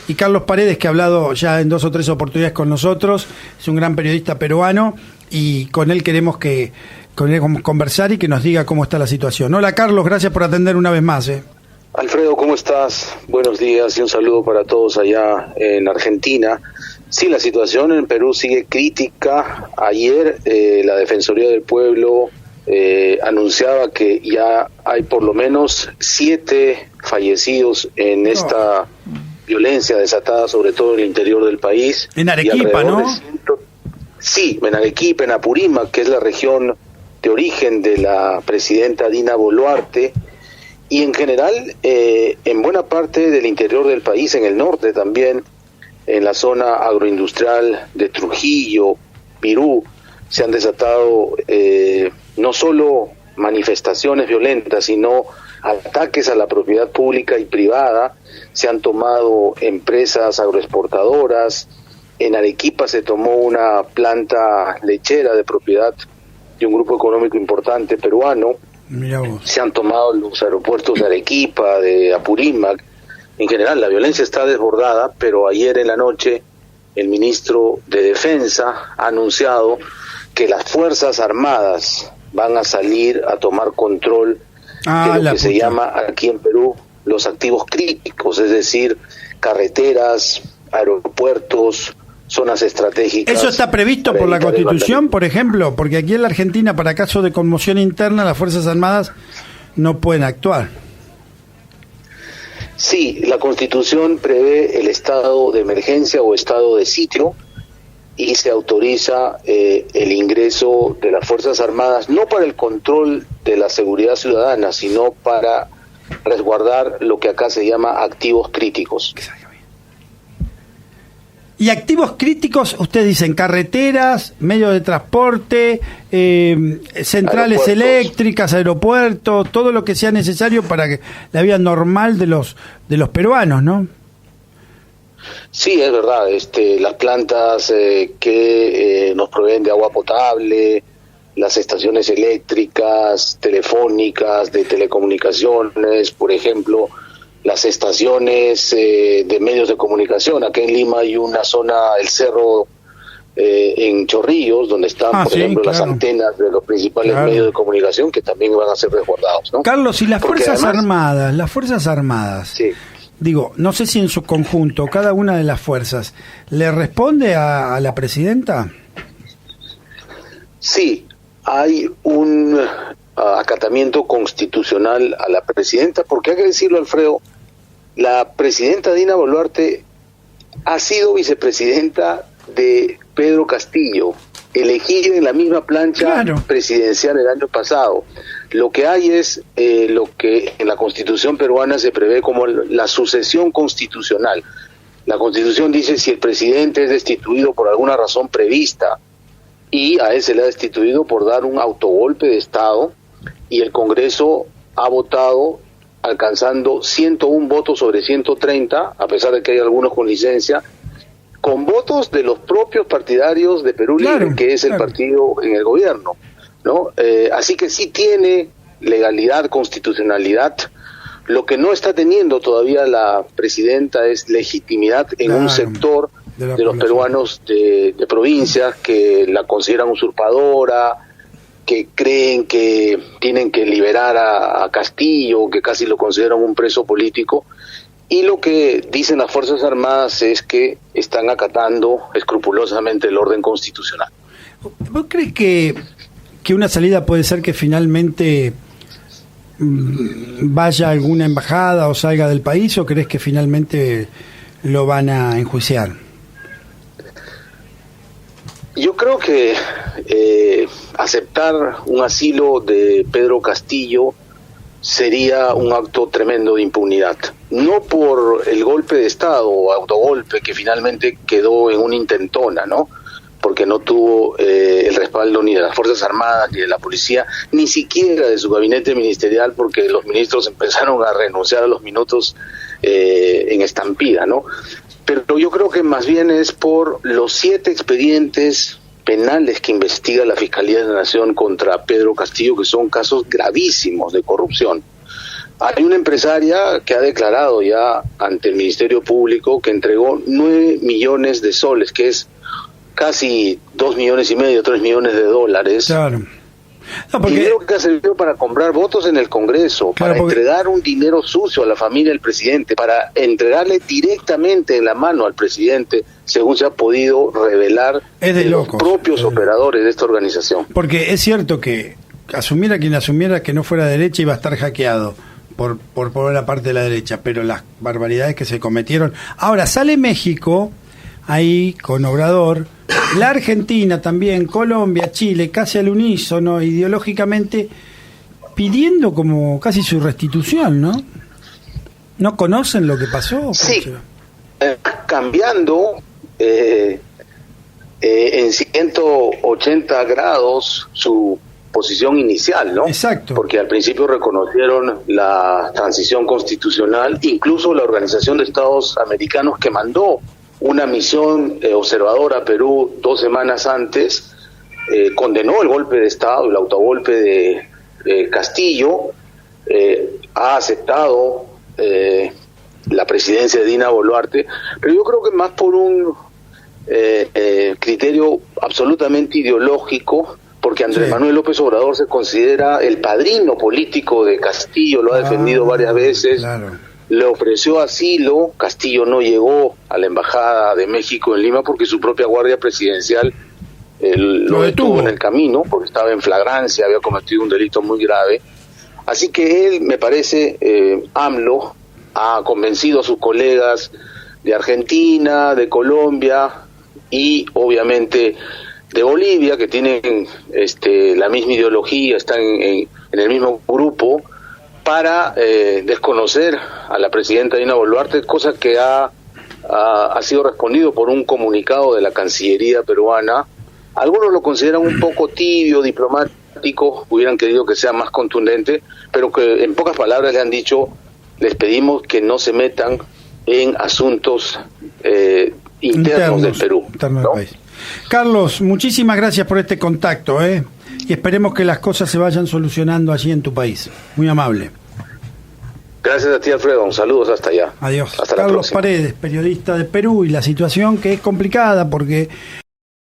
y Carlos Paredes, que ha hablado ya en 2 o 3 oportunidades con nosotros, es un gran periodista peruano, y con él queremos conversar y que nos diga cómo está la situación. Hola Carlos, gracias por atender una vez más. Alfredo, ¿cómo estás? Buenos días y un saludo para todos allá en Argentina. Sí, la situación en Perú sigue crítica. Ayer la Defensoría del Pueblo anunciaba que ya hay por lo menos 7 fallecidos en esta violencia desatada, sobre todo en el interior del país. En Arequipa, ¿no? Sí, en Arequipa, en Apurímac, que es la región de origen de la presidenta Dina Boluarte, y en general en buena parte del interior del país, en el norte también, en la zona agroindustrial de Trujillo, Pirú, se han desatado no solo manifestaciones violentas, sino ataques a la propiedad pública y privada. Se han tomado empresas agroexportadoras. En Arequipa se tomó una planta lechera de propiedad de un grupo económico importante peruano. Mirá vos. Se han tomado los aeropuertos de Arequipa, de Apurímac. En general, la violencia está desbordada, pero ayer en la noche el ministro de Defensa ha anunciado que las Fuerzas Armadas van a salir a tomar control de lo que se llama aquí en Perú los activos críticos, es decir, carreteras, aeropuertos, zonas estratégicas. ¿Eso está previsto por la Constitución, por ejemplo? Porque aquí en la Argentina, para casos de conmoción interna, las Fuerzas Armadas no pueden actuar. Sí, la Constitución prevé el estado de emergencia o estado de sitio y se autoriza el ingreso de las Fuerzas Armadas, no para el control de la seguridad ciudadana, sino para resguardar lo que acá se llama activos críticos. Y activos críticos, ustedes dicen carreteras, medios de transporte, centrales eléctricas, aeropuertos, todo lo que sea necesario para que la vida normal de los peruanos, ¿no? Sí, es verdad. Las plantas que nos proveen de agua potable, las estaciones eléctricas, telefónicas, de telecomunicaciones, por ejemplo, las estaciones de medios de comunicación. Acá en Lima hay una zona, el cerro en Chorrillos, donde están, por ejemplo, claro, las antenas de los principales medios de comunicación, que también van a ser resguardados, ¿no? Carlos, y las Fuerzas Armadas, sí. Digo, no sé si en su conjunto, cada una de las fuerzas, ¿le responde a la presidenta? Sí, hay un acatamiento constitucional a la presidenta, porque hay que decirlo, Alfredo, la presidenta Dina Boluarte ha sido vicepresidenta de Pedro Castillo, elegida en la misma plancha presidencial el año pasado. Lo que hay es lo que en la Constitución peruana se prevé como la sucesión constitucional. La Constitución dice si el presidente es destituido por alguna razón prevista y a él se le ha destituido por dar un autogolpe de Estado, y el Congreso ha votado alcanzando 101 votos sobre 130, a pesar de que hay algunos con licencia, con votos de los propios partidarios de Perú Libre, que es el partido en el gobierno, ¿no? Así que sí tiene legalidad, constitucionalidad. Lo que no está teniendo todavía la presidenta es legitimidad en un sector de los peruanos de provincias que la consideran usurpadora, que creen que tienen que liberar a Castillo, que casi lo consideran un preso político. Y lo que dicen las Fuerzas Armadas es que están acatando escrupulosamente el orden constitucional. ¿Vos crees que una salida puede ser que finalmente vaya a alguna embajada o salga del país, o crees que finalmente lo van a enjuiciar? Yo creo que aceptar un asilo de Pedro Castillo sería un acto tremendo de impunidad. No por el golpe de Estado o autogolpe que finalmente quedó en una intentona, ¿no? Porque no tuvo el respaldo ni de las Fuerzas Armadas ni de la policía, ni siquiera de su gabinete ministerial, porque los ministros empezaron a renunciar a los minutos en estampida, ¿no? Pero yo creo que más bien es por los 7 expedientes penales que investiga la Fiscalía de la Nación contra Pedro Castillo, que son casos gravísimos de corrupción. Hay una empresaria que ha declarado ya ante el Ministerio Público que entregó 9 millones de soles, que es casi 2,5 millones, 3 millones de dólares. Claro. No, porque... dinero que ha servido para comprar votos en el Congreso, claro, para entregar un dinero sucio a la familia del presidente, para entregarle directamente en la mano al presidente, según se ha podido revelar de los propios operadores de esta organización. Porque es cierto que asumiera quien asumiera que no fuera derecha iba a estar hackeado por la parte de la derecha, pero las barbaridades que se cometieron. Ahora sale México ahí con Obrador, la Argentina también, Colombia, Chile, casi al unísono, ideológicamente, pidiendo como casi su restitución, ¿no? ¿No conocen lo que pasó? Sí, cambiando en 180 grados su posición inicial, ¿no? Exacto. Porque al principio reconocieron la transición constitucional, incluso la Organización de Estados Americanos, que mandó una misión observadora a Perú 2 semanas antes, condenó el golpe de Estado, el autogolpe de Castillo, ha aceptado la presidencia de Dina Boluarte, pero yo creo que más por un criterio absolutamente ideológico, porque Andrés Manuel López Obrador se considera el padrino político de Castillo, lo ha defendido varias veces. Claro. Le ofreció asilo, Castillo no llegó a la Embajada de México en Lima porque su propia Guardia Presidencial lo detuvo en el camino, porque estaba en flagrancia, había cometido un delito muy grave. Así que él, me parece, AMLO, ha convencido a sus colegas de Argentina, de Colombia y obviamente de Bolivia, que tienen la misma ideología, están en el mismo grupo, para desconocer a la presidenta Dina Boluarte, cosa que ha sido respondido por un comunicado de la Cancillería peruana. Algunos lo consideran un poco tibio, diplomático, hubieran querido que sea más contundente, pero que en pocas palabras le han dicho: les pedimos que no se metan en asuntos internos del Perú, ¿no? Carlos, muchísimas gracias por este contacto, y esperemos que las cosas se vayan solucionando allí en tu país. Muy amable. Gracias a ti, Alfredo. Saludos hasta allá. Adiós. Hasta Carlos la próxima. Paredes, periodista de Perú, y la situación que es complicada porque